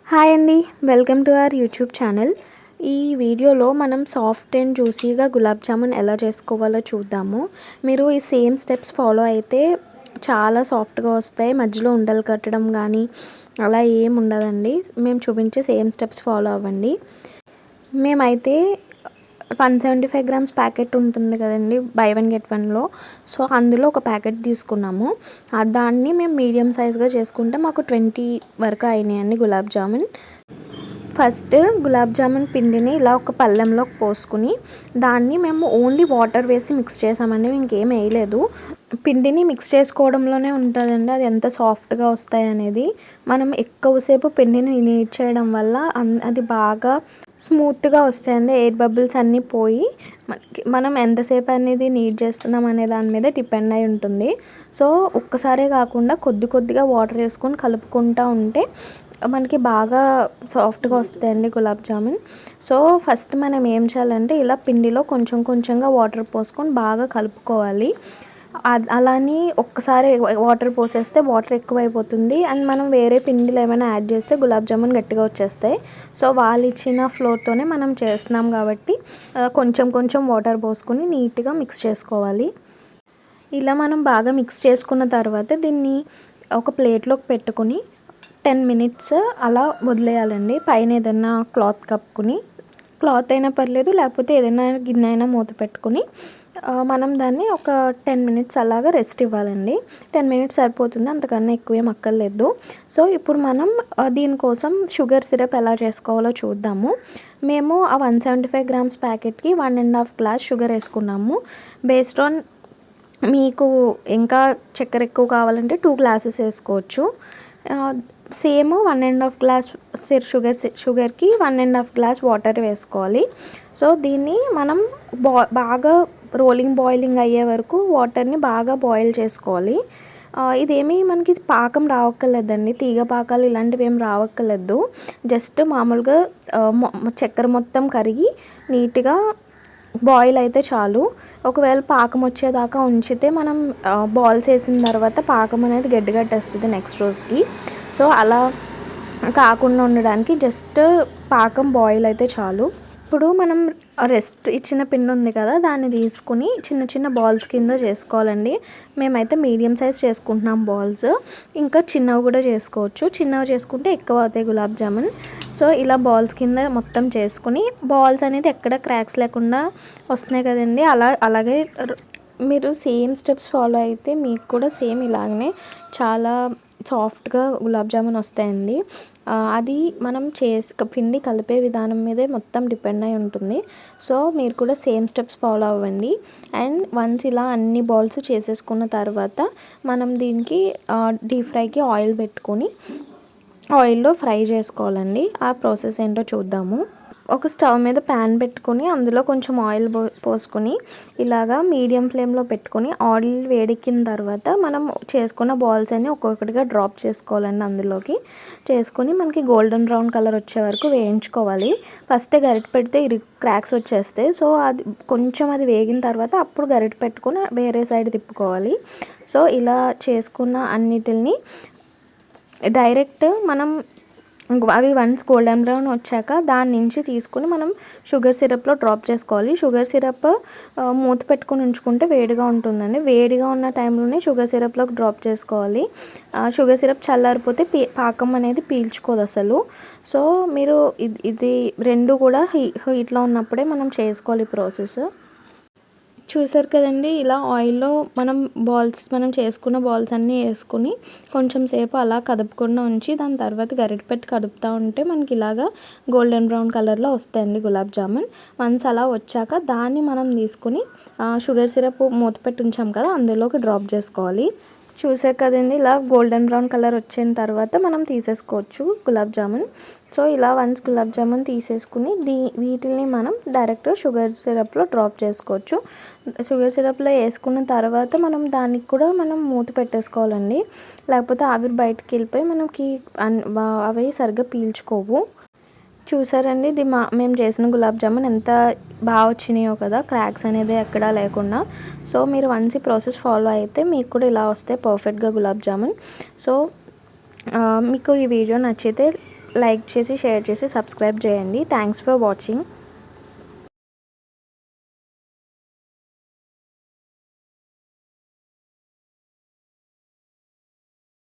Hi అండి, welcome to our YouTube channel. ఈ వీడియోలో మనం సాఫ్ట్ అండ్ జ్యూసీగా గులాబ్ జామున్ ఎలా చేసుకోవాలో చూద్దాము. మీరు ఈ సేమ్ స్టెప్స్ ఫాలో అయితే చాలా సాఫ్ట్గా వస్తాయి. మధ్యలో ఉండలు కట్టడం కానీ అలా ఏం ఉండదండి. మేము చూపించే సేమ్ స్టెప్స్ ఫాలో అవ్వండి. మేమైతే 175 గ్రామ్స్ ప్యాకెట్ ఉంటుంది కదండి, బై వన్ గెట్ వన్లో. సో అందులో ఒక ప్యాకెట్ తీసుకున్నాము. దాన్ని మేము మీడియం సైజ్గా చేసుకుంటే మాకు 20 వరకు అయినాయండి గులాబ్ జామున్. ఫస్ట్ గులాబ్ జామున్ పిండిని ఇలా ఒక పళ్ళెంలోకి పోసుకుని దాన్ని మేము ఓన్లీ వాటర్ వేసి మిక్స్ చేసామండి, ఇంకేం వేయలేదు. పిండిని మిక్స్ చేసుకోవడంలోనే ఉంటుందండి అది ఎంత సాఫ్ట్గా వస్తాయి అనేది. మనం ఎక్కువసేపు పిండిని నీట్ చేయడం వల్ల అది బాగా స్మూత్గా వస్తాయండి. ఎయిర్ బబుల్స్ అన్నీ పోయి మనం ఎంతసేపు అనేది నీట్ చేస్తున్నాం అనే దాని మీద డిపెండ్ అయి ఉంటుంది. సో ఒక్కసారే కాకుండా కొద్ది కొద్దిగా వాటర్ వేసుకొని కలుపుకుంటూ ఉంటే మనకి బాగా సాఫ్ట్గా వస్తాయండి గులాబ్ జామున్. సో ఫస్ట్ మనం ఏం చేయాలంటే ఇలా పిండిలో కొంచెం కొంచెంగా వాటర్ పోసుకొని బాగా కలుపుకోవాలి. అలాని ఒక్కసారి వాటర్ పోసేస్తే వాటర్ ఎక్కువైపోతుంది అండ్ మనం వేరే పిండిలు ఏమైనా యాడ్ చేస్తే గులాబ్ జామున్ గట్టిగా వచ్చేస్తాయి. సో వాళ్ళు ఇచ్చిన ఫ్లోర్తోనే మనం చేస్తున్నాం కాబట్టి కొంచెం కొంచెం వాటర్ పోసుకొని నీట్గా మిక్స్ చేసుకోవాలి. ఇలా మనం బాగా మిక్స్ చేసుకున్న తర్వాత దీన్ని ఒక ప్లేట్లోకి పెట్టుకొని 10 minutes అలా వదిలేయాలండి. పైన ఏదైనా క్లాత్ కప్పుకుని, క్లాత్ అయినా పర్లేదు లేకపోతే ఏదైనా గిన్నె అయినా మూత పెట్టుకుని మనం దాన్ని ఒక 10 minutes అలాగా రెస్ట్ ఇవ్వాలండి. 10 minutes సరిపోతుంది, అంతకన్నా ఎక్కువేం అక్కర్లేదు. సో ఇప్పుడు మనం దీనికోసం షుగర్ సిరప్ ఎలా చేసుకోవాలో చూద్దాము. మేము ఆ 175 గ్రామ్స్ ప్యాకెట్కి 1.5 glass షుగర్ వేసుకున్నాము. బేస్డ్ ఆన్ మీకు ఇంకా చక్కెర ఎక్కువ కావాలంటే 2 glasses వేసుకోవచ్చు. సేమ్ 1.5 glass షుగర్కి 1.5 glass వాటర్ వేసుకోవాలి. సో దీన్ని మనం బాగా బాయిలింగ్ అయ్యే వరకు వాటర్ని బాగా బాయిల్ చేసుకోవాలి. ఇదేమీ మనకి పాకం రావక్కర్లేదండి, తీగ పాకాలు ఇలాంటివి ఏం రావక్కర్లేదు. జస్ట్ మామూలుగా చక్కెర మొత్తం కరిగి నీట్గా బాయిల్ అయితే చాలు. ఒకవేళ పాకం వచ్చేదాకా ఉంచితే మనం బాల్స్ వేసిన తర్వాత పాకం అనేది గడ్డగట్టేస్తుంది నెక్స్ట్ రోజుకి. సో అలా కాకుండా ఉండడానికి జస్ట్ పాకం బాయిల్ అయితే చాలు. ఇప్పుడు మనం రెస్ట్ ఇచ్చిన పిండి ఉంది కదా, దాన్ని తీసుకుని చిన్న చిన్న బాల్స్ కింద చేసుకోవాలండి. మేమైతే మీడియం సైజ్ చేసుకుంటున్నాం బాల్స్. ఇంకా చిన్నవి కూడా చేసుకోవచ్చు, చిన్నవి చేసుకుంటే ఎక్కువ అవుతాయి గులాబ్ జామున్. సో ఇలా బాల్స్ కింద మొత్తం చేసుకుని బాల్స్ అనేది ఎక్కడ క్రాక్స్ లేకుండా వస్తున్నాయి కదండి, అలాగే మీరు సేమ్ స్టెప్స్ ఫాలో అయితే మీకు కూడా సేమ్ ఇలాగనే చాలా సాఫ్ట్గా గులాబ్ జామున్ వస్తాయండి. అది మనం పిండి కలిపే విధానం మీదే మొత్తం డిపెండ్ అయి ఉంటుంది. సో మీరు కూడా సేమ్ స్టెప్స్ ఫాలో అవ్వండి. అండ్ వన్స్ ఇలా అన్ని బాల్స్ చేసేసుకున్న తర్వాత మనం దీనికి డీప్ ఫ్రైకి ఆయిల్ పెట్టుకొని ఆయిల్లో ఫ్రై చేసుకోవాలండి. ఆ ప్రాసెస్ ఏంటో చూద్దాము. ఒక స్టవ్ మీద ప్యాన్ పెట్టుకొని అందులో కొంచెం ఆయిల్ పోసుకొని ఇలాగా మీడియం ఫ్లేమ్లో పెట్టుకొని ఆయిల్ వేడెక్కిన తర్వాత మనం చేసుకున్న బాల్స్ అన్ని ఒక్కొక్కటిగా డ్రాప్ చేసుకోవాలండి. అందులోకి చేసుకొని మనకి గోల్డెన్ బ్రౌన్ కలర్ వచ్చే వరకు వేయించుకోవాలి. ఫస్ట్ గరిటె పెడితే క్రాక్స్ వచ్చేస్తాయి. సో అది వేగిన తర్వాత అప్పుడు గరిటె పెట్టుకొని వేరే సైడ్ తిప్పుకోవాలి. సో ఇలా చేసుకున్న అన్నిటిని డైరెక్ట్ మనం అవి వన్స్ గోల్డెన్ బ్రౌన్ వచ్చాక దాని నుంచి తీసుకుని మనం షుగర్ సిరప్లో డ్రాప్ చేసుకోవాలి. షుగర్ సిరప్ మూత పెట్టుకుని ఉంచుకుంటే వేడిగా ఉంటుందండి. వేడిగా ఉన్న టైంలోనే షుగర్ సిరప్లోకి డ్రాప్ చేసుకోవాలి. షుగర్ సిరప్ చల్లారిపోతే పాకం అనేది పీల్చుకోదు అసలు. సో మీరు ఇది రెండు కూడా హీట్లో ఉన్నప్పుడే మనం చేసుకోవాలి ప్రాసెస్. చూసారు కదండి, ఇలా ఆయిల్లో మనం చేసుకున్న బాల్స్ అన్నీ వేసుకుని కొంచెం సేపు అలా కదుపుకుండా ఉంచి దాని తర్వాత గరిటె పెట్టి కదుపుతూ ఉంటే మనకి ఇలాగా గోల్డెన్ బ్రౌన్ కలర్లో వస్తాయండి గులాబ్ జామున్. వన్స్ అలా వచ్చాక దాన్ని మనం తీసుకుని షుగర్ సిరప్ మూత పెట్టి ఉంచాం కదా, అందులోకి డ్రాప్ చేసుకోవాలి. చూసారు కదండి, ఇలా గోల్డెన్ బ్రౌన్ కలర్ వచ్చిన తర్వాత మనం తీసేసుకోవచ్చు గులాబ్ జామున్. సో ఇలా వన్స్ గులాబ్ జామున్ తీసేసుకుని వీటిని మనం డైరెక్ట్ షుగర్ సిరప్లో డ్రాప్ చేసుకోవచ్చు. షుగర్ సిరప్లో వేసుకున్న తర్వాత దానికి కూడా మనం మూత పెట్టేసుకోవాలండి, లేకపోతే ఆవిరి బయటకు వెళ్ళిపోయి మనకి అవి సరిగ్గా పీల్చుకోవు. చూసారండి, ఇది మేము చేసిన గులాబ్ జామున్ ఎంత బాగా వచ్చినాయో కదా, క్రాక్స్ అనేది ఎక్కడా లేకుండా. సో మీరు వన్స్ ఈ ప్రాసెస్ ఫాలో అయితే మీకు కూడా ఇలా వస్తే పర్ఫెక్ట్గా గులాబ్ జామున్. సో మీకు ఈ వీడియో నచ్చితే లైక్ చేసి షేర్ చేసి సబ్స్క్రైబ్ చేయండి. Thanks for watching.